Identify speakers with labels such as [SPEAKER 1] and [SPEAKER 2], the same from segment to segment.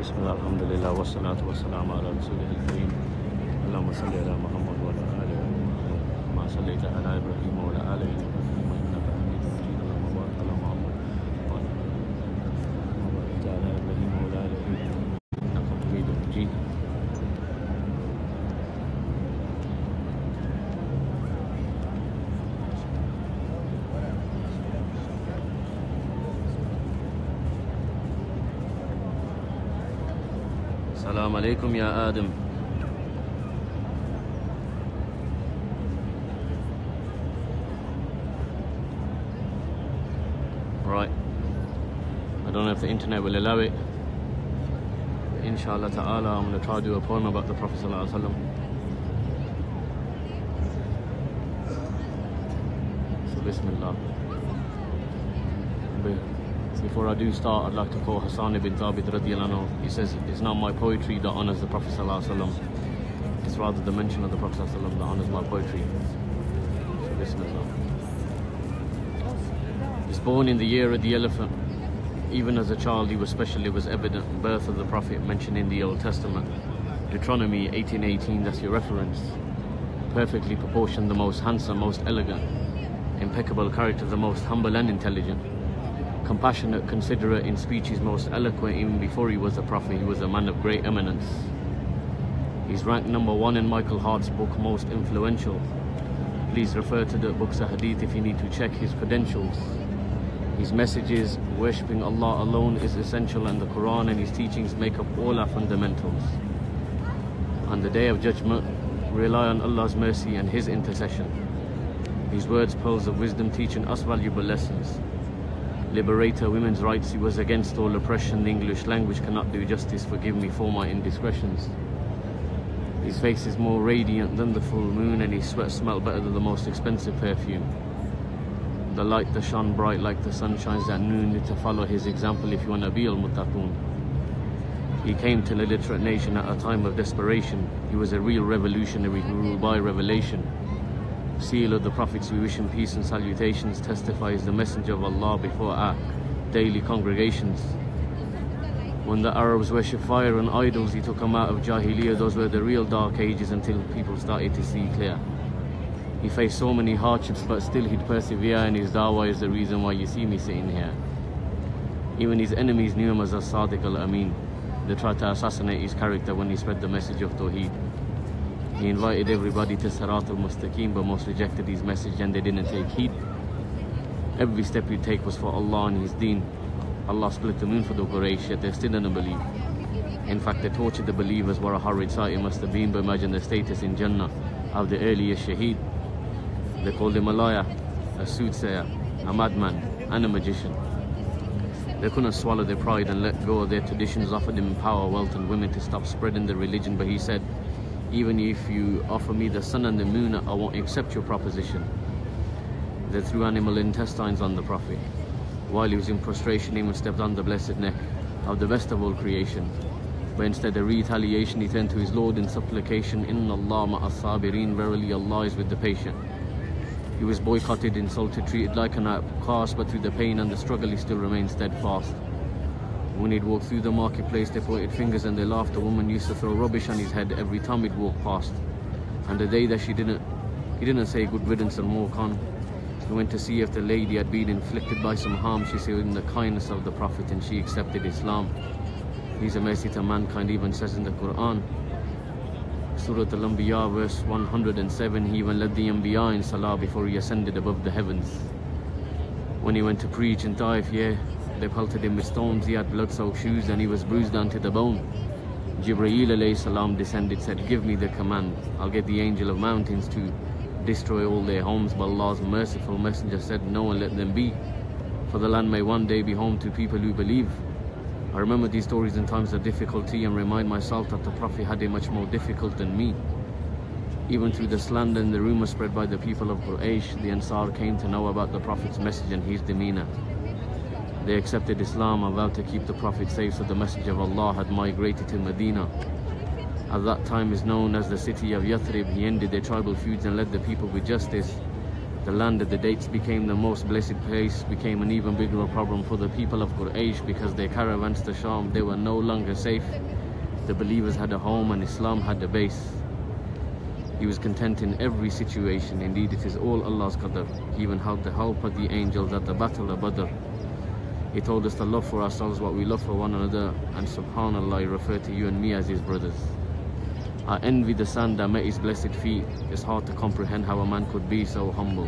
[SPEAKER 1] Bismillah, alhamdulillah, wassalatu wassalamu ala rasulihil kareem. Allahumma salli ala Muhammad wa ala ali Muhammad. Ma sallaita ala Ibrahim wa ala ali Ibrahim innaka Hamidum Majid. Allahumma barik ala Muhammad wa ala Ibrahim wa ala ali Ibrahim innaka Hamidum Majid. Assalamu alaikum ya Adam. Right, I don't know if the internet will allow it. Inshallah ta'ala, I'm going to try to do a poem about the Prophet sallallahu alaihi wasallam. So Bismillah. Before I do start, I'd like to quote Hassan ibn Thabit radiyallahu anhu. He says, it's not my poetry that honors the Prophet sallallahu alaihi wasallam. It's rather the mention of the Prophet sallallahu alaihi wasallam that honors my poetry. So Bismillah. He's born in the year of the elephant. Even as a child, he was special. It was evident. Birth of the Prophet mentioned in the Old Testament. Deuteronomy 18:18, that's your reference. Perfectly proportioned, the most handsome, most elegant. Impeccable character, the most humble and intelligent. Compassionate, considerate, in speech he's most eloquent. Even before he was a prophet, he was a man of great eminence. He's ranked number 1 in Michael Hart's book, most influential. Please refer to the books of hadith if you need to check his credentials. His messages, worshipping Allah alone is essential, and the Quran and his teachings make up all our fundamentals. On the Day of Judgment, rely on Allah's mercy and his intercession. His words, pearls of wisdom, teaching us valuable lessons. Liberator, women's rights, he was against all oppression. The English language cannot do justice, forgive me for my indiscretions. His face is more radiant than the full moon, and his sweat smelled better than the most expensive perfume. The light that shone bright like the sun shines at noon. Need to follow his example if you want to be al-muttaqun. He came to the illiterate nation at a time of desperation. He was a real revolutionary who ruled by revelation. Seal of the prophets, we wish him peace and salutations, testifies the messenger of Allah before our daily congregations. When the Arabs worship fire and idols, he took them out of Jahiliyyah. Those were the real dark ages until people started to see clear. He faced so many hardships, but still he'd persevere, and his dawah is the reason why you see me sitting here. Even his enemies knew him as a Sadiq al-Amin. They tried to assassinate his character when he spread the message of Tawheed. He invited everybody to Sirat al-Mustaqim, but most rejected his message and they didn't take heed. Every step he'd take was for Allah and his deen. Allah split the moon for the Quraysh, yet they still didn't believe. In fact, they tortured the believers. What a horrid sight it must have been, but imagine the status in Jannah of the earliest Shaheed. They called him a liar, a soothsayer, a madman, and a magician. They couldn't swallow their pride and let go of their traditions, offered him power, wealth, and women to stop spreading the religion, but he said, even if you offer me the sun and the moon, I won't accept your proposition. They threw animal intestines on the Prophet. While he was in prostration, he even stepped on the blessed neck of the best of all creation. But instead of retaliation, he turned to his Lord in supplication. Inna Allah ma'as sabirin, verily Allah is with the patient. He was boycotted, insulted, treated like an outcast, but through the pain and the struggle he still remained steadfast. When he'd walk through the marketplace, they pointed fingers and they laughed. The woman used to throw rubbish on his head every time he'd walk past. And the day that he didn't say good riddance and walk on. He went to see if the lady had been inflicted by some harm. She said in the kindness of the Prophet, and she accepted Islam. He's a mercy to mankind, even says in the Quran. Surah Al-Anbiya verse 107, he even led the Anbiya in Salah before he ascended above the heavens. When he went to preach in Taif, they pelted him with stones. He had blood-soaked shoes and he was bruised down to the bone. Jibreel alayhi salam descended, said, give me the command. I'll get the angel of mountains to destroy all their homes. But Allah's merciful messenger said, no, and let them be. For the land may one day be home to people who believe. I remember these stories in times of difficulty and remind myself that the Prophet had it much more difficult than me. Even through the slander and the rumor spread by the people of Quraysh, the Ansar came to know about the Prophet's message and his demeanor. They accepted Islam and vowed to keep the Prophet safe, so the Messenger of Allah had migrated to Medina. At that time is known as the city of Yathrib. He ended their tribal feuds and led the people with justice. The land of the dates became the most blessed place, became an even bigger problem for the people of Quraysh because their caravans to Sham, they were no longer safe. The believers had a home and Islam had a base. He was content in every situation. Indeed, it is all Allah's qadr. He even had the help of the angels at the battle of Badr. He told us to love for ourselves what we love for one another, and subhanallah, he referred to you and me as his brothers. I envy the sand that met his blessed feet. It's hard to comprehend how a man could be so humble.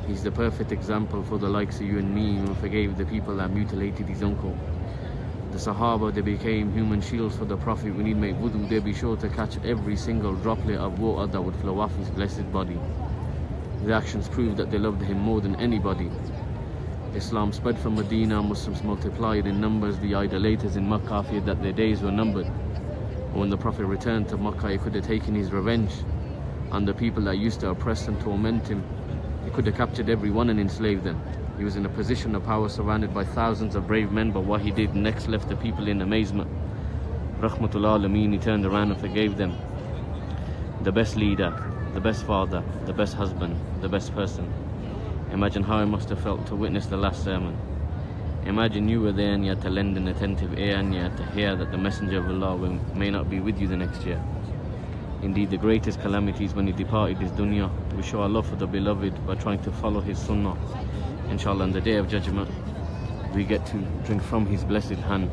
[SPEAKER 1] He's the perfect example for the likes of you and me, who forgave the people that mutilated his uncle. The Sahaba, they became human shields for the Prophet. When he'd make wudu, they'd be sure to catch every single droplet of water that would flow off his blessed body. The actions proved that they loved him more than anybody. Islam spread from Medina, Muslims multiplied in numbers. The idolaters in Makkah feared that their days were numbered. When the Prophet returned to Makkah, he could have taken his revenge on the people that used to oppress and torment him. He could have captured everyone and enslaved them. He was in a position of power, surrounded by thousands of brave men, but what he did next left the people in amazement. Rahmatul Alameen, he turned around and forgave them. The best leader, the best father, the best husband, the best person. Imagine how it must have felt to witness the last sermon. Imagine you were there and you had to lend an attentive ear and you had to hear that the Messenger of Allah may not be with you the next year. Indeed, the greatest calamity is when he departed this dunya. We show our love for the beloved by trying to follow his sunnah. Inshallah, on the day of judgment, we get to drink from his blessed hand.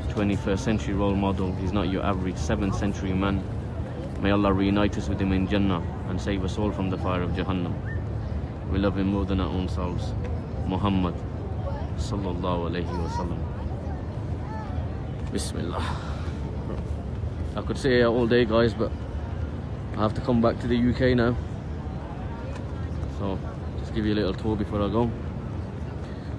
[SPEAKER 1] 21st century role model. He's not your average 7th century man. May Allah reunite us with him in Jannah and save us all from the fire of Jahannam. We love him more than our own selves. Muhammad sallallahu alayhi wa sallam. Bismillah. I could stay here all day, guys, but I have to come back to the UK now. So, just give you a little tour before I go.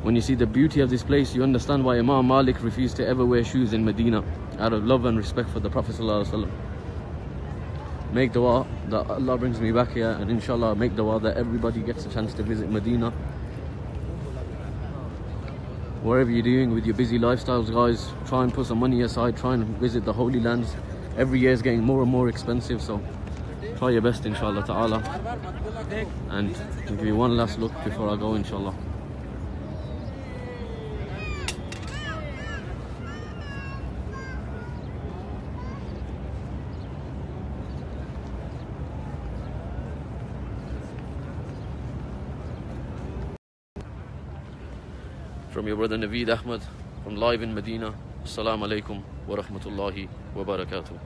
[SPEAKER 1] When you see the beauty of this place, you understand why Imam Malik refused to ever wear shoes in Medina, out of love and respect for the Prophet sallallahu alaihi wasallam. Make dua that Allah brings me back here, and inshallah make dua that everybody gets a chance to visit Medina. Whatever you're doing with your busy lifestyles, guys, try and put some money aside, try and visit the Holy Lands. Every year is getting more and more expensive, so try your best, inshallah ta'ala. And I'll give you one last look before I go, inshallah. From your brother Naveed Ahmed, from live in Medina. Assalamu alaikum wa rahmatullahi wa barakatuh.